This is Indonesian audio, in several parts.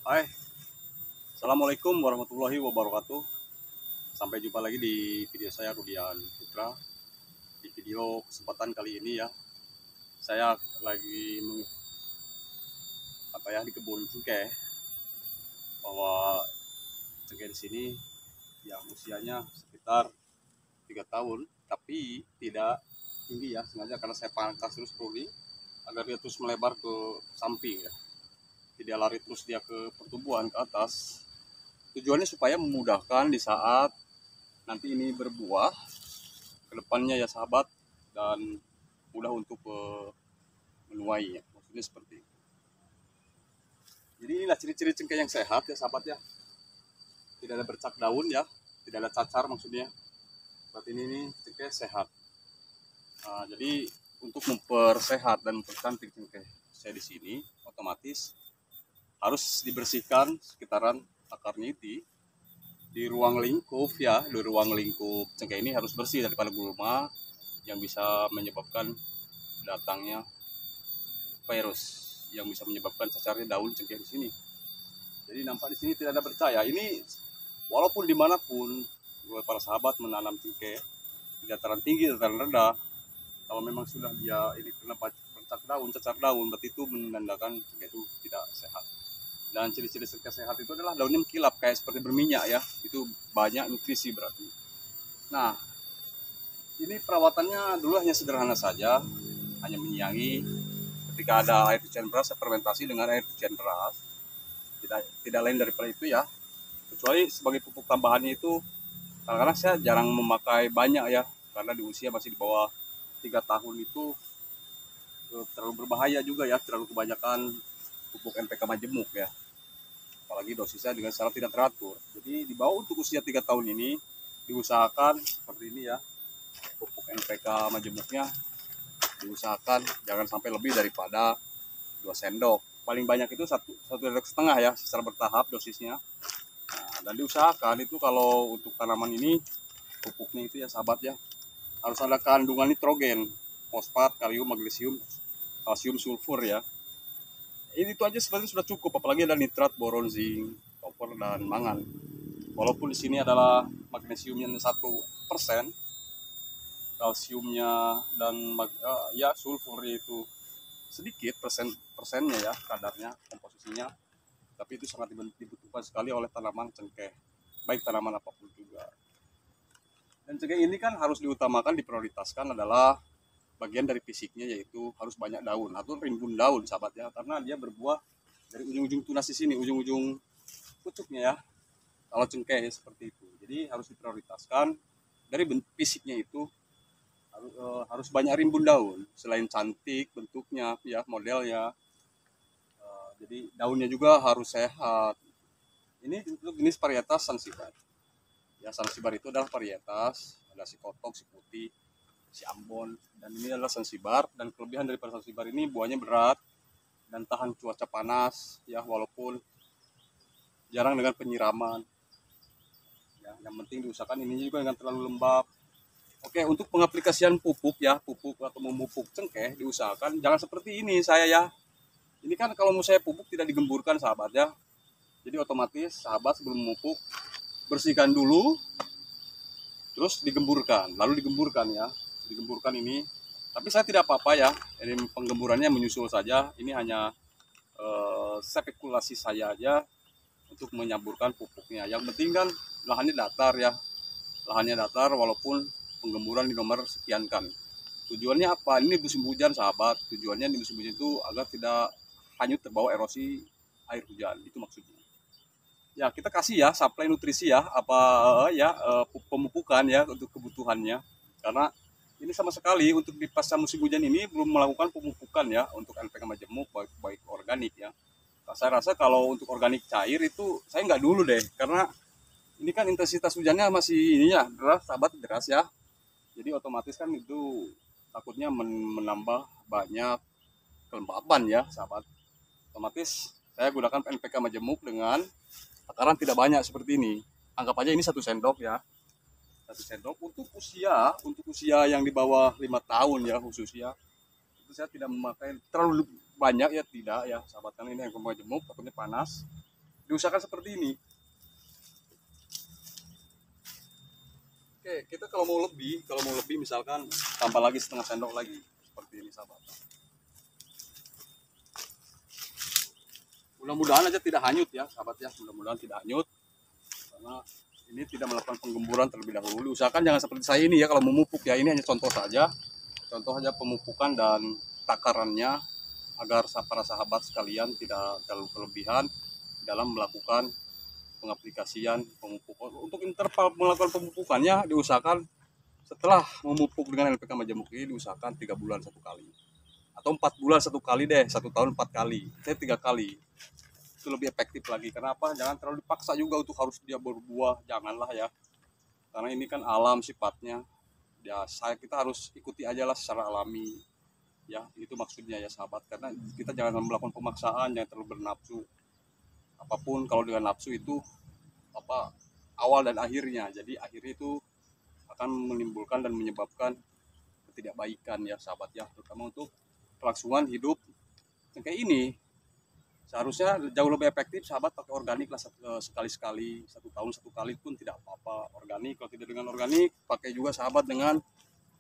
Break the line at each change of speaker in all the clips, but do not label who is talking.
Hai, Assalamualaikum warahmatullahi wabarakatuh. Sampai jumpa lagi di video saya Rudian Putra. Di video kesempatan kali ini ya, saya lagi di kebun cengkeh. Bahwa cengkeh di sini yang usianya sekitar 3 tahun, tapi tidak tinggi ya, sengaja karena saya pangkas terus prodi agar dia terus melebar ke samping ya. Tidak lari terus dia ke pertumbuhan ke atas. Tujuannya supaya memudahkan di saat nanti ini berbuah kedepannya ya sahabat, dan mudah untuk menuai ya, maksudnya seperti itu. Jadi inilah ciri-ciri cengkeh yang sehat ya sahabat ya, tidak ada bercak daun ya, tidak ada cacar maksudnya. Berarti ini cengkeh sehat. Nah, jadi untuk mempersehat dan mempercantik cengkeh saya di sini, otomatis harus dibersihkan sekitaran akarnya itu di ruang lingkup ya, di ruang lingkup cengkeh ini harus bersih daripada gulma yang bisa menyebabkan datangnya virus yang bisa menyebabkan cacarnya daun cengkeh di sini. Jadi nampak di sini tidak ada bercahaya. Ini walaupun dimanapun para sahabat menanam cengkeh di dataran tinggi, dataran rendah, kalau memang sudah dia ini kena bercak daun, cacar daun, berarti itu menandakan cengkeh itu tidak sehat. Dan ciri-ciri cengkeh sehat itu adalah daunnya mengkilap kayak seperti berminyak ya. Itu banyak nutrisi berarti. Nah, ini perawatannya dulu hanya sederhana saja, hanya menyiangi. Ketika ada air cucian beras, saya fermentasi dengan air cucian beras. Tidak lain daripada itu ya. Kecuali sebagai pupuk tambahannya itu, kadang-kadang saya jarang memakai banyak ya, karena di usia masih di bawah 3 tahun itu terlalu berbahaya juga ya, terlalu kebanyakan pupuk NPK majemuk ya. Apalagi dosisnya dengan secara tidak teratur. Jadi di bawah untuk usia 3 tahun ini, diusahakan seperti ini ya, pupuk NPK majemuknya diusahakan jangan sampai lebih daripada 2 sendok. Paling banyak itu satu sendok setengah ya, secara bertahap dosisnya. Nah, dan diusahakan itu kalau untuk tanaman ini pupuknya itu ya sahabat ya, harus ada kandungan nitrogen, fosfat, kalium, magnesium, kalsium, sulfur ya. Ini itu aja sebenarnya sudah cukup, apalagi ada nitrat, boron, zinc, koper, dan mangan. Walaupun di sini adalah magnesiumnya 1%, kalsiumnya dan ya sulfur itu sedikit persennya ya, kadarnya, komposisinya, tapi itu sangat dibutuhkan sekali oleh tanaman cengkeh, baik tanaman apapun juga. Dan cengkeh ini kan harus diutamakan, diprioritaskan adalah bagian dari fisiknya, yaitu harus banyak daun atau rimbun daun sahabat ya, karena dia berbuah dari ujung-ujung tunas di sini, ujung-ujung pucuknya ya, kalau cengkeh ya seperti itu. Jadi harus diprioritaskan dari fisiknya itu, harus banyak rimbun daun. Selain cantik bentuknya ya, modelnya, jadi daunnya juga harus sehat. Ini untuk jenis varietas Zanzibar ya. Zanzibar itu adalah varietas, ada si kotok, si putih, si ambon, dan ini adalah Zanzibar. Dan kelebihan daripada Zanzibar ini buahnya berat dan tahan cuaca panas ya, walaupun jarang dengan penyiraman ya. Yang penting diusahakan ini juga jangan terlalu lembab. Oke, untuk pengaplikasian pupuk ya, pupuk atau memupuk cengkeh diusahakan jangan seperti ini saya ya. Ini kan kalau mau saya pupuk tidak digemburkan sahabat ya. Jadi otomatis sahabat sebelum memupuk bersihkan dulu, terus digemburkan, lalu digemburkan ya. Digemburkan ini. Tapi saya tidak apa-apa ya. Ini penggemburannya menyusul saja. Ini hanya spekulasi saya aja untuk menyaburkan pupuknya. Yang penting kan lahannya datar ya. Lahannya datar walaupun penggemburan di nomor sekian kan. Tujuannya apa? Ini musim hujan sahabat. Tujuannya di musim hujan itu agar tidak hanyut terbawa erosi air hujan. Itu maksudnya. Ya kita kasih ya suplai nutrisi ya, apa ya, pemupukan ya untuk kebutuhannya. Karena ini sama sekali untuk di pasca musim hujan ini belum melakukan pemupukan ya untuk NPK majemuk baik organik ya. Saya rasa kalau untuk organik cair itu saya nggak dulu deh, karena ini kan intensitas hujannya masih ini ya, deras sahabat, deras ya. Jadi otomatis kan itu takutnya menambah banyak kelembaban ya sahabat. Otomatis saya gunakan NPK majemuk dengan takaran tidak banyak seperti ini. Anggap aja ini 1 sendok ya. 1 sendok untuk usia yang di bawah 5 tahun ya khususnya. Itu saya tidak memakai terlalu banyak ya, tidak ya sahabat, kan ini yang majemuk takutnya panas. diusahakan seperti ini. Oke, kita kalau mau lebih misalkan tambah lagi setengah sendok lagi seperti ini sahabat. Mudah-mudahan aja tidak hanyut ya sahabat ya, mudah-mudahan tidak hanyut karena ini tidak melakukan penggemburan terlebih dahulu. Usahakan jangan seperti saya ini ya kalau memupuk ya, ini hanya contoh saja pemupukan dan takarannya agar para sahabat sekalian tidak terlalu kelebihan dalam melakukan pengaplikasian pemupukan. Untuk interval melakukan pemupukannya diusahakan setelah memupuk dengan NPK Majemuk ini diusahakan 3 bulan 1 kali atau 4 bulan 1 kali deh, 1 tahun 4 kali, saya 3 kali itu lebih efektif lagi. Kenapa? Jangan terlalu dipaksa juga untuk harus dia berbuah, janganlah ya, karena ini kan alam sifatnya ya, kita harus ikuti aja lah secara alami ya, itu maksudnya ya sahabat. Karena kita jangan melakukan pemaksaan, jangan terlalu bernafsu. Apapun kalau dengan nafsu itu awal dan akhirnya, jadi akhirnya itu akan menimbulkan dan menyebabkan ketidakbaikan ya sahabat ya, terutama untuk kelangsungan hidup kayak ini. Seharusnya jauh lebih efektif sahabat pakai organik lah, sekali-sekali, 1 tahun 1 kali pun tidak apa-apa organik. Kalau tidak dengan organik, pakai juga sahabat dengan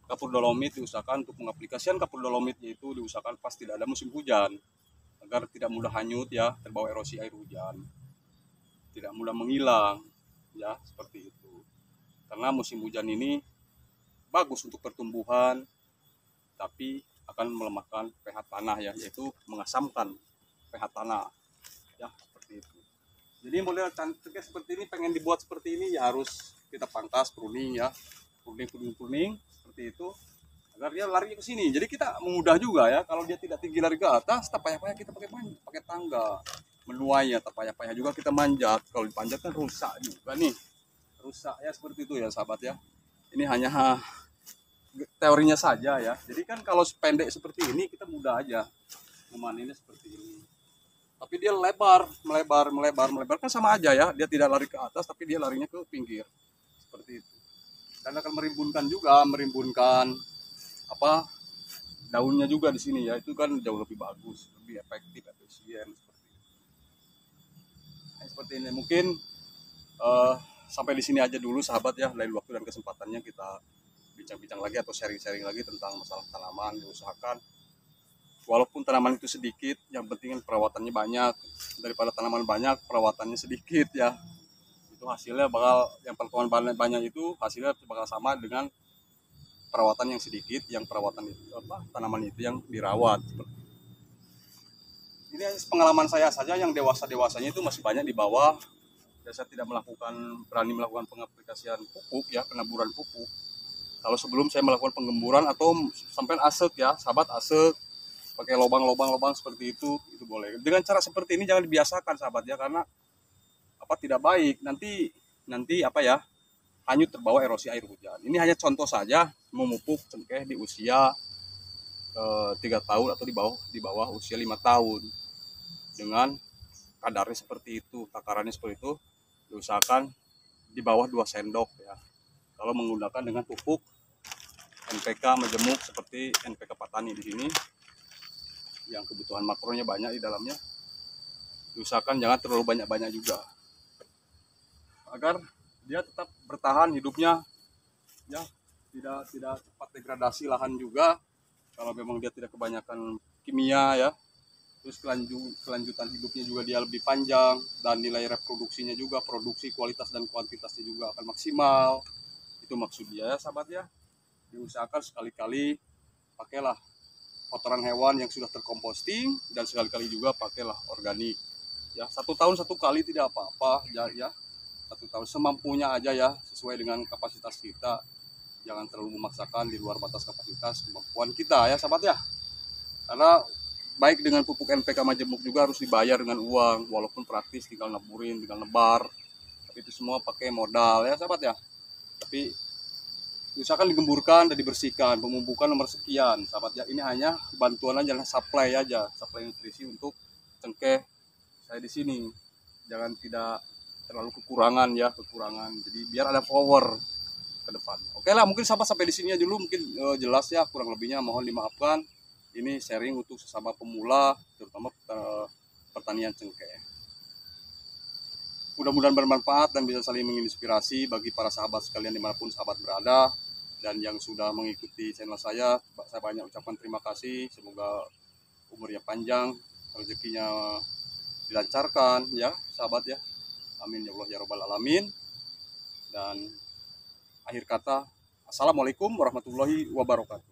kapur dolomit. Diusahakan untuk mengaplikasikan kapur dolomitnya itu diusahakan pas tidak ada musim hujan agar tidak mudah hanyut ya, terbawa erosi air hujan, tidak mudah menghilang ya, seperti itu. Karena musim hujan ini bagus untuk pertumbuhan tapi akan melemahkan pH tanah ya, yaitu mengasamkan pH tanah ya, seperti itu. Jadi model cantiknya seperti ini, pengen dibuat seperti ini ya harus kita pangkas, pruning ya, pruning seperti itu agar dia lari ke sini. Jadi kita mudah juga ya, kalau dia tidak tinggi lari ke atas, tak payah-payah kita pakai tangga menuai ya, tak payah-payah juga kita manjat. Kalau dipanjat kan rusak juga nih, rusak ya, seperti itu ya sahabat ya. Ini hanya teorinya saja ya. Jadi kan kalau pendek seperti ini kita mudah aja memaninnya seperti ini. Tapi dia melebar kan sama aja ya. Dia tidak lari ke atas tapi dia larinya ke pinggir. Seperti itu. Dan akan merimbunkan daunnya juga di sini ya. Itu kan jauh lebih bagus, lebih efektif, efisien seperti itu. Nah, seperti ini mungkin sampai di sini aja dulu sahabat ya. Lain waktu dan kesempatannya kita bincang-bincang lagi atau sharing-sharing lagi tentang masalah tanaman. Diusahakan walaupun tanaman itu sedikit, yang penting perawatannya banyak. Daripada tanaman banyak, perawatannya sedikit ya. Itu hasilnya bakal, yang pertumbuhan banyak itu hasilnya bakal sama dengan perawatan yang sedikit, yang perawatan itu tanaman itu yang dirawat. Ini pengalaman saya saja, yang dewasanya itu masih banyak di bawah. Dan saya tidak berani melakukan pengaplikasian pupuk ya, penaburan pupuk. Kalau sebelum saya melakukan penggemburan atau sampai asek ya, sahabat, asek pakai lubang seperti itu boleh. Dengan cara seperti ini jangan dibiasakan sahabat ya, karena tidak baik, nanti hanyut terbawa erosi air hujan. Ini hanya contoh saja memupuk cengkeh di usia 3 tahun atau di bawah usia 5 tahun dengan kadarnya seperti itu, takarannya seperti itu. Diusahakan di bawah 2 sendok ya, kalau menggunakan dengan pupuk NPK Majemuk seperti NPK Patani di sini yang kebutuhan makronya banyak di dalamnya. Diusahakan jangan terlalu banyak juga agar dia tetap bertahan hidupnya ya, tidak cepat degradasi lahan juga. Kalau memang dia tidak kebanyakan kimia ya, terus kelanjutan hidupnya juga dia lebih panjang, dan nilai reproduksinya juga, produksi kualitas dan kuantitasnya juga akan maksimal. Itu maksud dia ya sahabat ya. Diusahakan sekali-kali pakailah kotoran hewan yang sudah terkomposting, dan sekali-kali juga pakailah organik ya. 1 tahun 1 kali tidak apa-apa ya, 1 tahun semampunya aja ya, sesuai dengan kapasitas kita. Jangan terlalu memaksakan di luar batas kapasitas kemampuan kita ya sahabat ya. Karena baik dengan pupuk NPK Majemuk juga harus dibayar dengan uang, walaupun praktis tinggal naburin, tinggal nebar, tapi itu semua pakai modal ya sahabat ya. Tapi usahakan digemburkan dan dibersihkan. Pemupukan nomor sekian sahabat ya, ini hanya bantuan aja, supply nutrisi untuk cengkeh saya di sini. Jangan tidak terlalu kekurangan, jadi biar ada power ke depan. Oke lah, mungkin sahabat sampai di sini dulu, mungkin jelas ya, kurang lebihnya mohon dimaafkan. Ini sharing untuk sesama pemula, terutama pertanian cengkeh. mudah-mudahan bermanfaat dan bisa saling menginspirasi bagi para sahabat sekalian dimanapun sahabat berada. Dan yang sudah mengikuti channel saya banyak ucapkan terima kasih. Semoga umurnya panjang, rezekinya dilancarkan ya sahabat ya. Amin ya Allah ya Rabbal Alamin. Dan akhir kata, assalamualaikum warahmatullahi wabarakatuh.